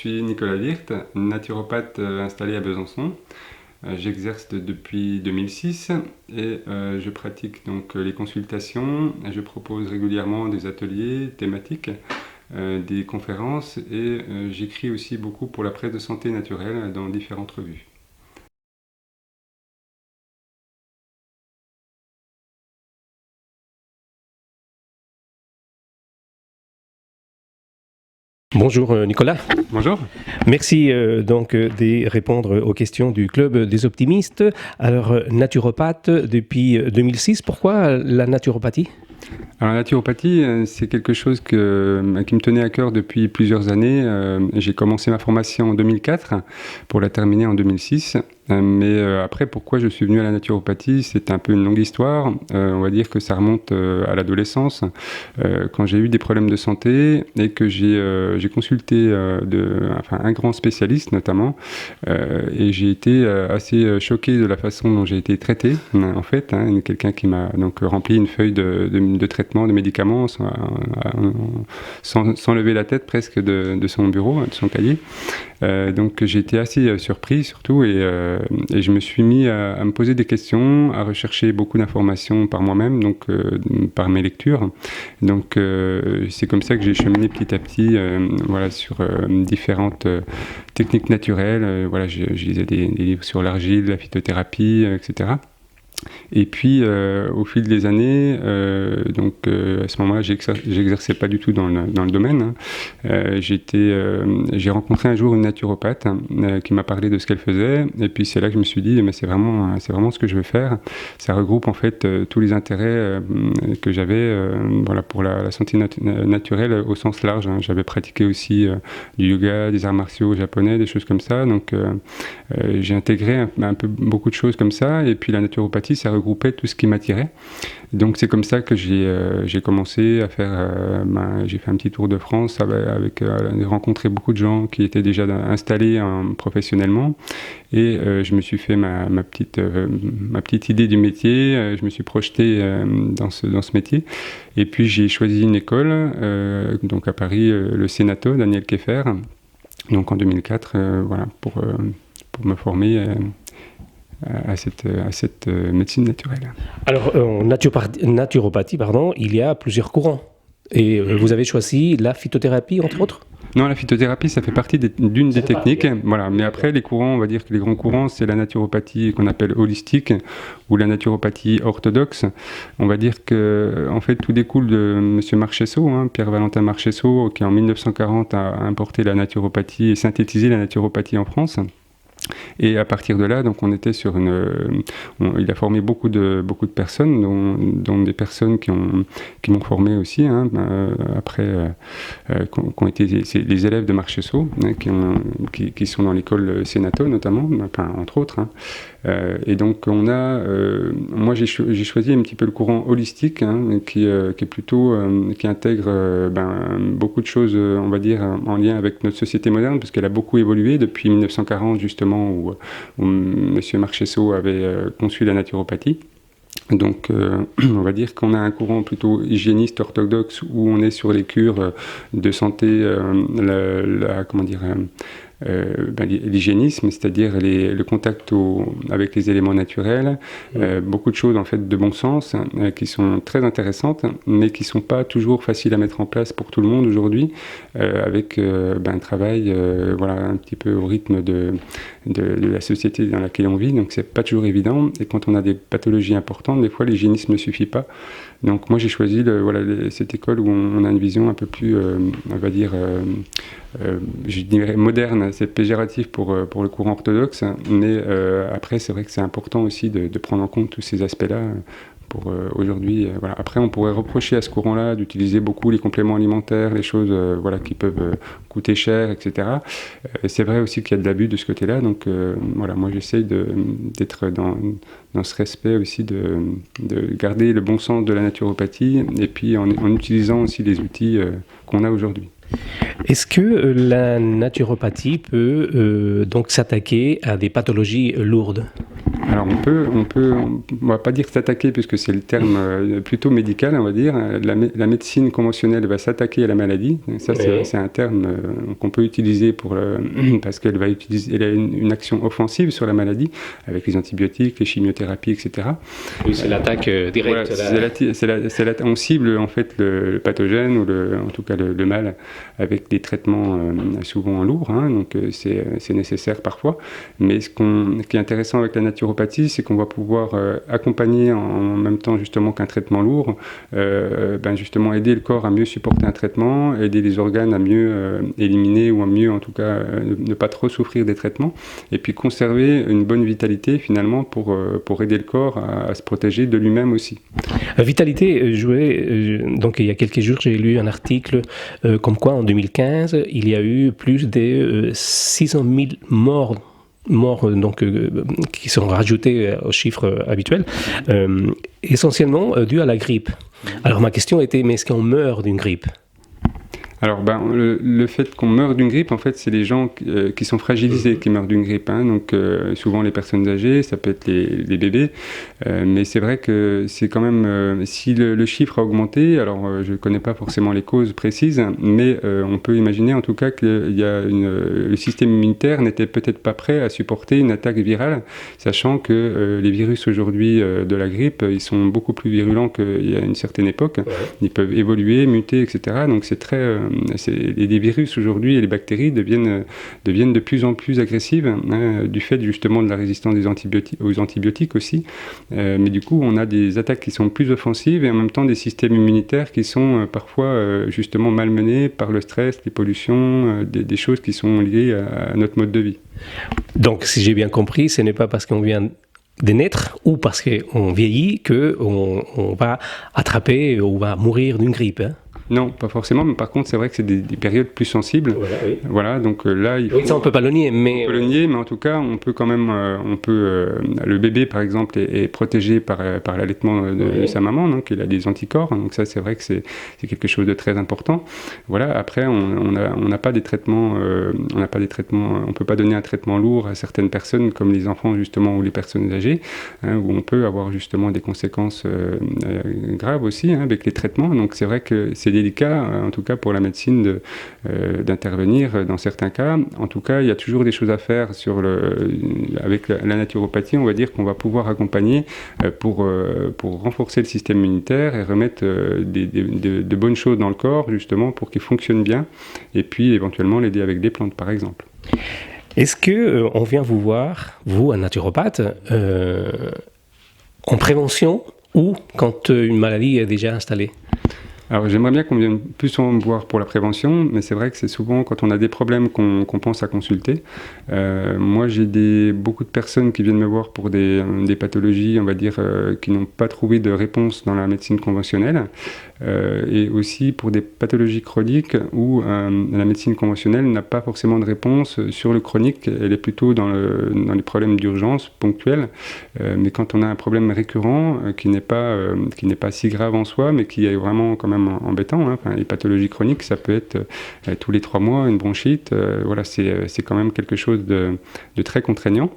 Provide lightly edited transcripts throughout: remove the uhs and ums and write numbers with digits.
suis Nicolas Wirth, naturopathe installé à Besançon. J'exerce depuis 2006 et je pratique donc les consultations. Je propose régulièrement des ateliers thématiques, des conférences et j'écris aussi beaucoup pour la presse de santé naturelle dans différentes revues. Bonjour Nicolas. Bonjour. Merci de répondre aux questions du Club des optimistes. Alors, naturopathe depuis 2006, pourquoi la naturopathie ? Alors la naturopathie, c'est quelque chose qui me tenait à cœur depuis plusieurs années. J'ai commencé ma formation en 2004 pour la terminer en 2006. Mais après, pourquoi je suis venu à la naturopathie, c'est un peu une longue histoire. On va dire que ça remonte à l'adolescence, quand j'ai eu des problèmes de santé et que j'ai consulté un grand spécialiste notamment, et j'ai été assez choqué de la façon dont j'ai été traité, en fait. Quelqu'un qui m'a donc rempli une feuille de traitement, de médicaments, sans lever la tête presque de son bureau, de son cahier. Donc j'ai été assez surpris surtout et je me suis mis à me poser des questions, à rechercher beaucoup d'informations par moi-même, donc par mes lectures. Donc c'est comme ça que j'ai cheminé petit à petit sur différentes techniques naturelles. Je lisais des livres sur l'argile, la phytothérapie, etc. Et puis, au fil des années, à ce moment-là, j'exerçais pas du tout dans le domaine. J'ai rencontré un jour une naturopathe qui m'a parlé de ce qu'elle faisait. Et puis, c'est là que je me suis dit, mais c'est vraiment ce que je veux faire. Ça regroupe en fait tous les intérêts que j'avais, pour la santé naturelle au sens large. J'avais pratiqué aussi du yoga, des arts martiaux japonais, des choses comme ça. Donc, j'ai intégré un peu beaucoup de choses comme ça. Et puis, la naturopathie, ça regroupait tout ce qui m'attirait. Donc c'est comme ça que j'ai commencé à faire, j'ai fait un petit tour de France avec rencontré beaucoup de gens qui étaient déjà installés professionnellement et je me suis fait ma petite idée du métier, je me suis projeté dans ce métier et puis j'ai choisi une école, donc à Paris, le Sénato, Daniel Keffer, donc en 2004, pour me former à cette médecine naturelle. Alors, en naturopathie, il y a plusieurs courants. Et vous avez choisi la phytothérapie, entre autres ? Non, la phytothérapie, ça fait partie d'une des techniques. Voilà. Mais après, les courants, on va dire que les grands courants, c'est la naturopathie qu'on appelle holistique ou la naturopathie orthodoxe. On va dire que, en fait, tout découle de M. Marchesso, Pierre-Valentin Marchesso, qui en 1940 a importé la naturopathie et synthétisé la naturopathie en France. Et à partir de là, donc on était sur il a formé beaucoup de personnes, dont des personnes qui m'ont formé aussi, après, qui ont été les élèves de Marchesso, qui sont dans l'école Sénato notamment, entre autres. Et donc moi j'ai choisi un petit peu le courant holistique, qui est plutôt qui intègre beaucoup de choses, on va dire, en lien avec notre société moderne, parce qu'elle a beaucoup évolué depuis 1940 justement, où M. Marchesso avait conçu la naturopathie. Donc on va dire qu'on a un courant plutôt hygiéniste orthodoxe où on est sur les cures de santé, l'hygiénisme, c'est-à-dire le contact avec les éléments naturels, beaucoup de choses en fait de bon sens qui sont très intéressantes, mais qui sont pas toujours faciles à mettre en place pour tout le monde aujourd'hui, avec un travail un petit peu au rythme de la société dans laquelle on vit, donc c'est pas toujours évident. Et quand on a des pathologies importantes, des fois l'hygiénisme ne suffit pas. Donc moi j'ai choisi cette école où on a une vision un peu plus, on va dire, je dirais moderne. C'est péjoratif pour le courant orthodoxe, mais après c'est vrai que c'est important aussi de prendre en compte tous ces aspects-là pour aujourd'hui. Après on pourrait reprocher à ce courant-là d'utiliser beaucoup les compléments alimentaires, les choses qui peuvent coûter cher, etc. C'est vrai aussi qu'il y a de l'abus de ce côté-là, donc moi j'essaye d'être dans ce respect aussi, de garder le bon sens de la naturopathie et puis en utilisant aussi les outils qu'on a aujourd'hui. Est-ce que la naturopathie peut donc s'attaquer à des pathologies lourdes ? Alors on va pas dire s'attaquer puisque c'est le terme plutôt médical, on va dire. La médecine conventionnelle va s'attaquer à la maladie. Ça, c'est un terme qu'on peut utiliser parce qu'elle elle a une action offensive sur la maladie avec les antibiotiques, les chimiothérapies, etc. Oui, c'est l'attaque directe. Voilà, on cible en fait le pathogène ou en tout cas le mal avec des traitements souvent lourds. Donc c'est nécessaire parfois. Mais ce qui est intéressant avec la naturopathie, c'est qu'on va pouvoir accompagner en même temps justement qu'un traitement lourd, justement aider le corps à mieux supporter un traitement, aider les organes à mieux éliminer ou à mieux en tout cas ne pas trop souffrir des traitements, et puis conserver une bonne vitalité finalement pour aider le corps à se protéger de lui-même aussi. Vitalité, donc il y a quelques jours j'ai lu un article comme quoi en 2015 il y a eu plus de 600 000 morts donc, qui sont rajoutés aux chiffres habituels, essentiellement dus à la grippe. Alors ma question était, mais est-ce qu'on meurt d'une grippe ? Alors, le fait qu'on meurt d'une grippe, en fait, c'est les gens qui sont fragilisés qui meurent d'une grippe. Donc, souvent les personnes âgées, ça peut être les bébés. Mais c'est vrai que c'est quand même... si le chiffre a augmenté, alors je ne connais pas forcément les causes précises, mais on peut imaginer en tout cas que le système immunitaire n'était peut-être pas prêt à supporter une attaque virale, sachant que les virus aujourd'hui de la grippe, ils sont beaucoup plus virulents qu'il y a une certaine époque. Ils peuvent évoluer, muter, etc. Donc, c'est très... les virus aujourd'hui et les bactéries deviennent de plus en plus agressives du fait justement de la résistance aux antibiotiques aussi. Mais du coup, on a des attaques qui sont plus offensives et en même temps des systèmes immunitaires qui sont parfois justement malmenés par le stress, les pollutions, des choses qui sont liées à notre mode de vie. Donc, si j'ai bien compris, ce n'est pas parce qu'on vient de naître ou parce qu'on vieillit qu'on va attraper ou va mourir d'une grippe. Non, pas forcément, mais par contre, c'est vrai que c'est des périodes plus sensibles. Voilà, donc là, il faut... Oui, ça, on ne peut pas le nier, mais... On peut le nier, mais en tout cas, on peut quand même... le bébé, par exemple, est protégé par l'allaitement de sa maman, donc il a des anticorps, donc ça, c'est vrai que c'est quelque chose de très important. Voilà, après, on n'a pas des traitements... on ne peut pas donner un traitement lourd à certaines personnes, comme les enfants, justement, ou les personnes âgées, où on peut avoir, justement, des conséquences graves aussi, avec les traitements. Donc, c'est vrai que c'est délicat, en tout cas pour la médecine, d'intervenir dans certains cas. En tout cas, il y a toujours des choses à faire avec la naturopathie. On va dire qu'on va pouvoir accompagner pour renforcer le système immunitaire et remettre de bonnes choses dans le corps, justement, pour qu'il fonctionne bien, et puis éventuellement l'aider avec des plantes, par exemple. Est-ce qu'on vient vous voir, vous, un naturopathe, en prévention ou quand une maladie est déjà installée ? Alors j'aimerais bien qu'on vienne plus souvent me voir pour la prévention, mais c'est vrai que c'est souvent quand on a des problèmes qu'on pense à consulter. Moi j'ai beaucoup de personnes qui viennent me voir pour des pathologies, on va dire, qui n'ont pas trouvé de réponse dans la médecine conventionnelle, et aussi pour des pathologies chroniques où la médecine conventionnelle n'a pas forcément de réponse sur le chronique, elle est plutôt dans les problèmes d'urgence ponctuels, mais quand on a un problème récurrent qui n'est pas si grave en soi, mais qui est vraiment quand même embêtant, les pathologies chroniques, ça peut être tous les 3 mois une bronchite, voilà, c'est quand même quelque chose de très contraignant.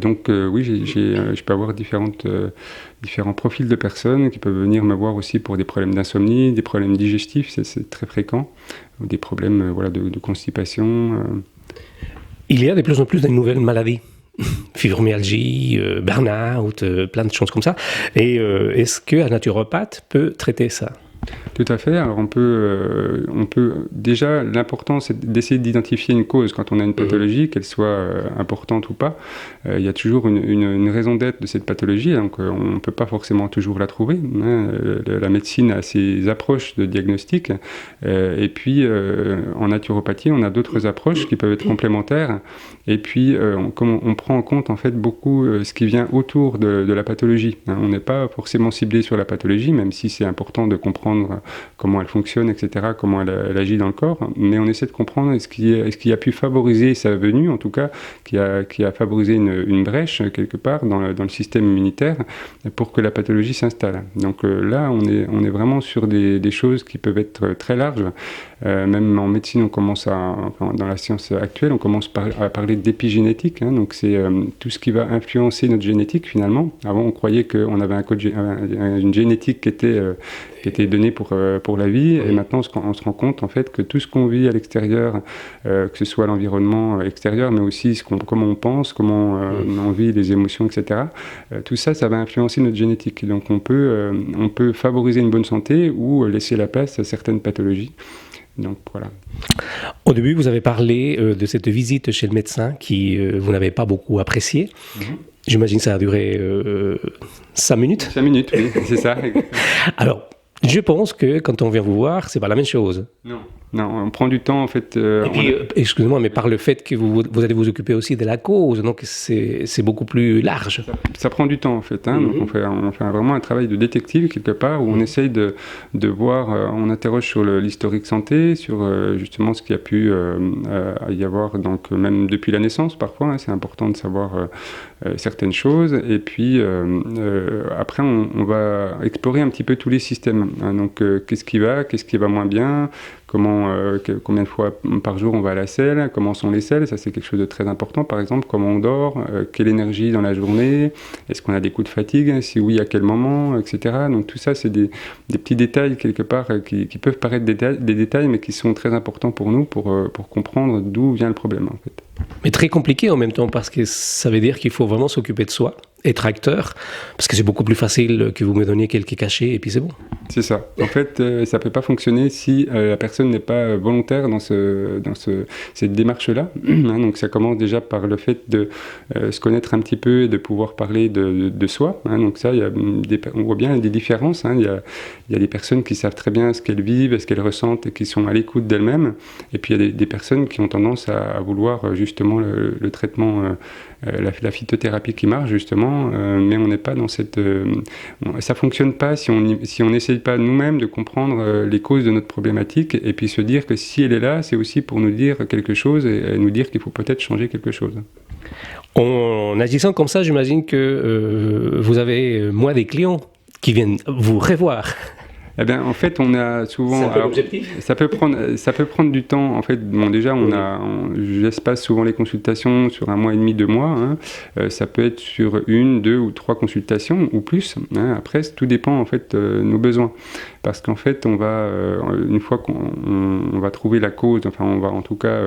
Donc oui, je peux avoir différents profils de personnes qui peuvent venir me voir aussi pour des problèmes d'insomnie, des problèmes digestifs, c'est très fréquent, ou des problèmes de constipation. Il y a de plus en plus de nouvelles maladies. Fibromyalgie, burn-out, plein de choses comme ça. Et est-ce qu'un naturopathe peut traiter ça ? Tout à fait. Alors on peut déjà, l'important c'est d'essayer d'identifier une cause quand on a une pathologie, qu'elle soit importante ou pas. Il y a toujours une raison d'être de cette pathologie, donc on ne peut pas forcément toujours la trouver. La médecine a ses approches de diagnostic, et puis en naturopathie on a d'autres approches qui peuvent être complémentaires. Et puis on prend en compte en fait beaucoup ce qui vient autour de la pathologie. On n'est pas forcément ciblé sur la pathologie, même si c'est important de comprendre comprendre comment elle fonctionne, etc., comment elle agit dans le corps, mais on essaie de comprendre ce qui a pu favoriser sa venue, en tout cas, qui a favorisé une brèche, quelque part, dans le système immunitaire, pour que la pathologie s'installe. Donc là, on est vraiment sur des choses qui peuvent être très larges. Même en médecine, dans la science actuelle, on commence à parler d'épigénétique. Donc c'est tout ce qui va influencer notre génétique finalement. Avant, on croyait qu'on avait une génétique qui était donnée pour la vie. Et maintenant, on se rend compte en fait que tout ce qu'on vit à l'extérieur, que ce soit l'environnement extérieur, mais aussi comment on pense, comment on vit les émotions, etc. Tout ça, ça va influencer notre génétique. Donc on peut favoriser une bonne santé ou laisser la place à certaines pathologies. Donc voilà. Au début, vous avez parlé de cette visite chez le médecin qui vous n'avez pas beaucoup appréciée. J'imagine que ça a duré 5 minutes. 5 minutes, oui, c'est ça. Alors, je pense que quand on vient vous voir, c'est pas la même chose. Non, on prend du temps en fait. Et puis, excusez-moi, mais par le fait que vous allez vous occuper aussi de la cause, donc c'est beaucoup plus large. Ça prend du temps en fait. Donc on fait vraiment un travail de détective quelque part où on essaye de voir, on interroge sur l'historique santé, sur justement ce qu'il y a pu y avoir, donc même depuis la naissance parfois. C'est important de savoir certaines choses. Et puis après, on va explorer un petit peu tous les systèmes. Donc qu'est-ce qui va moins bien, combien de fois par jour on va à la selle, comment sont les selles, ça c'est quelque chose de très important. Par exemple, comment on dort, quelle énergie dans la journée, est-ce qu'on a des coups de fatigue, si oui, à quel moment, etc. Donc tout ça, c'est des petits détails quelque part qui peuvent paraître des détails, mais qui sont très importants pour nous, pour comprendre d'où vient le problème en fait. Mais très compliqué en même temps, parce que ça veut dire qu'il faut vraiment s'occuper de soi, être acteur, parce que c'est beaucoup plus facile que vous me donniez quelques cachets et puis c'est bon. C'est ça. En fait, ça ne peut pas fonctionner si la personne n'est pas volontaire dans cette démarche-là. Donc ça commence déjà par le fait de se connaître un petit peu et de pouvoir parler de soi. Donc ça, on voit bien des différences. Il y a des personnes qui savent très bien ce qu'elles vivent, ce qu'elles ressentent et qui sont à l'écoute d'elles-mêmes. Et puis il y a des personnes qui ont tendance à vouloir justement le traitement, la phytothérapie qui marche justement, mais on n'est pas dans cette... ça ne fonctionne pas si on n'essaye pas nous-mêmes de comprendre les causes de notre problématique et puis se dire que si elle est là, c'est aussi pour nous dire quelque chose et nous dire qu'il faut peut-être changer quelque chose. En agissant comme ça, j'imagine que vous avez moins des clients qui viennent vous revoir. Eh bien, en fait, on a souvent... C'est un peu l'objectif. Ça peut prendre du temps. En fait, déjà, j'espace souvent les consultations sur 1 mois et demi, 2 mois. Ça peut être sur 1, 2 ou 3 consultations ou plus. Après, tout dépend en fait de nos besoins. Parce qu'en fait, une fois qu'on va trouver la cause, enfin, on va en tout cas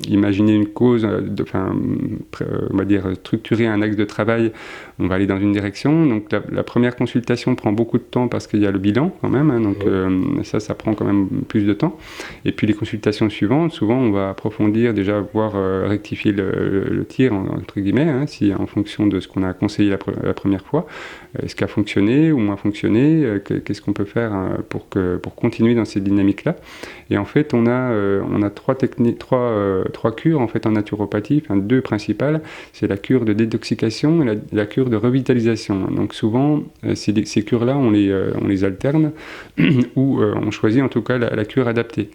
imaginer une cause, on va dire structurer un axe de travail, on va aller dans une direction. Donc, la première consultation prend beaucoup de temps parce qu'il y a le bilan quand même. Donc, ça prend quand même plus de temps. Et puis, les consultations suivantes, souvent, on va approfondir, déjà, voir rectifier le tir, entre guillemets, si en fonction de ce qu'on a conseillé la première fois, est-ce qu'il a fonctionné ou moins fonctionné, qu'est-ce qu'on peut faire pour continuer dans cette dynamique-là. Et en fait, on a 3 cures en fait en naturopathie, 2 principales. C'est la cure de détoxication et la cure de revitalisation. Donc souvent, ces cures-là, on les alterne ou on choisit en tout cas la cure adaptée.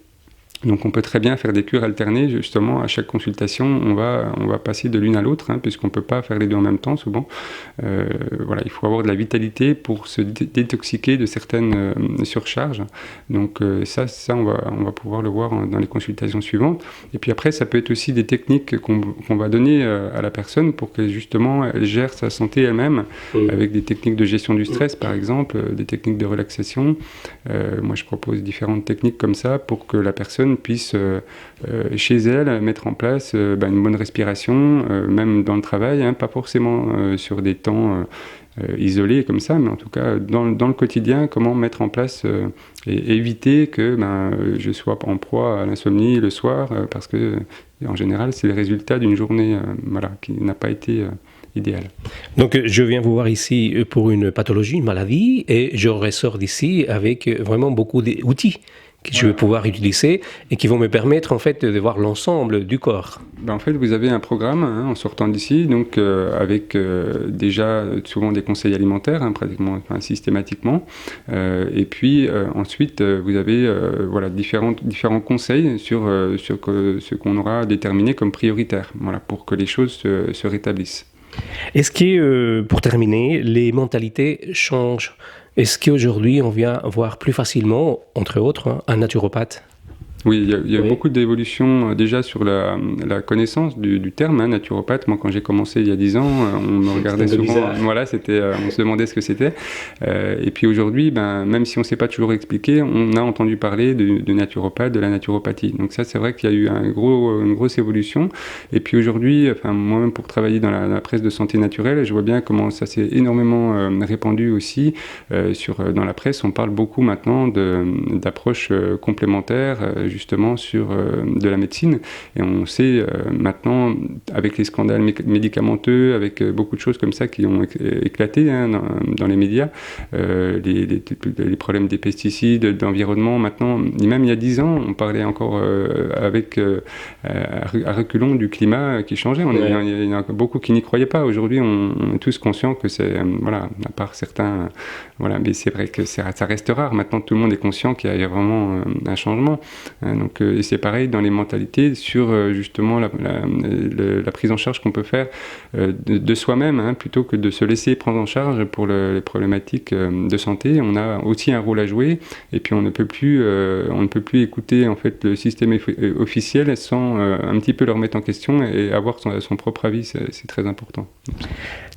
Donc on peut très bien faire des cures alternées, justement, à chaque consultation, on va passer de l'une à l'autre, puisqu'on ne peut pas faire les deux en même temps, souvent. Il faut avoir de la vitalité pour se détoxiquer de certaines surcharges. Donc ça on va pouvoir le voir dans les consultations suivantes. Et puis après, ça peut être aussi des techniques qu'on va donner à la personne pour que, justement, elle gère sa santé elle-même, avec des techniques de gestion du stress, par exemple, des techniques de relaxation. Moi, je propose différentes techniques comme ça pour que la personne puisse chez elle mettre en place une bonne respiration, même dans le travail, pas forcément sur des temps isolés comme ça, mais en tout cas dans le quotidien, comment mettre en place et éviter que je sois en proie à l'insomnie le soir, parce que en général c'est le résultat d'une journée qui n'a pas été idéal. Donc je viens vous voir ici pour une pathologie, une maladie, et je ressors d'ici avec vraiment beaucoup d'outils que je vais pouvoir utiliser et qui vont me permettre en fait de voir l'ensemble du corps. En fait, vous avez un programme en sortant d'ici, donc avec déjà souvent des conseils alimentaires, pratiquement, systématiquement, et puis ensuite vous avez différents conseils sur ce qu'on aura déterminé comme prioritaire, pour que les choses se rétablissent. Est-ce que, pour terminer, les mentalités changent? Est-ce qu'aujourd'hui, on vient voir plus facilement, entre autres, un naturopathe? Oui, il y a beaucoup d'évolutions déjà sur la connaissance du terme naturopathe. Moi, quand j'ai commencé il y a 10 ans, on me regardait souvent. Voilà, on se demandait ce que c'était. Et puis aujourd'hui, même si on ne sait pas toujours expliquer, on a entendu parler de naturopathe, de la naturopathie. Donc ça, c'est vrai qu'il y a eu une grosse évolution. Et puis aujourd'hui, moi-même pour travailler dans la presse de santé naturelle, je vois bien comment ça s'est énormément répandu aussi. Dans la presse, on parle beaucoup maintenant d'approches complémentaires. Justement sur de la médecine, et on sait maintenant avec les scandales médicamenteux, avec beaucoup de choses comme ça qui ont éclaté dans les médias, les problèmes des pesticides, d'environnement. Maintenant, même il y a 10 ans, on parlait encore à reculons du climat qui changeait. Il y en a beaucoup qui n'y croyaient pas. Aujourd'hui, on est tous conscients que c'est à part certains, mais c'est vrai que ça reste rare. Maintenant, tout le monde est conscient qu'il y a vraiment un changement. Donc, et c'est pareil dans les mentalités sur justement la prise en charge qu'on peut faire de soi-même, plutôt que de se laisser prendre en charge pour les problématiques de santé. On a aussi un rôle à jouer, et puis on ne peut plus écouter en fait le système officiel sans un petit peu le remettre en question et avoir son propre avis. C'est très important.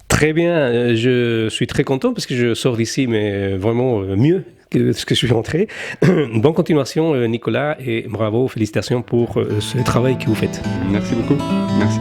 Très bien, je suis très content parce que je sors d'ici, mais vraiment mieux que ce que je suis rentré. Bonne continuation, Nicolas, et bravo, félicitations pour ce travail que vous faites. Merci beaucoup. Merci.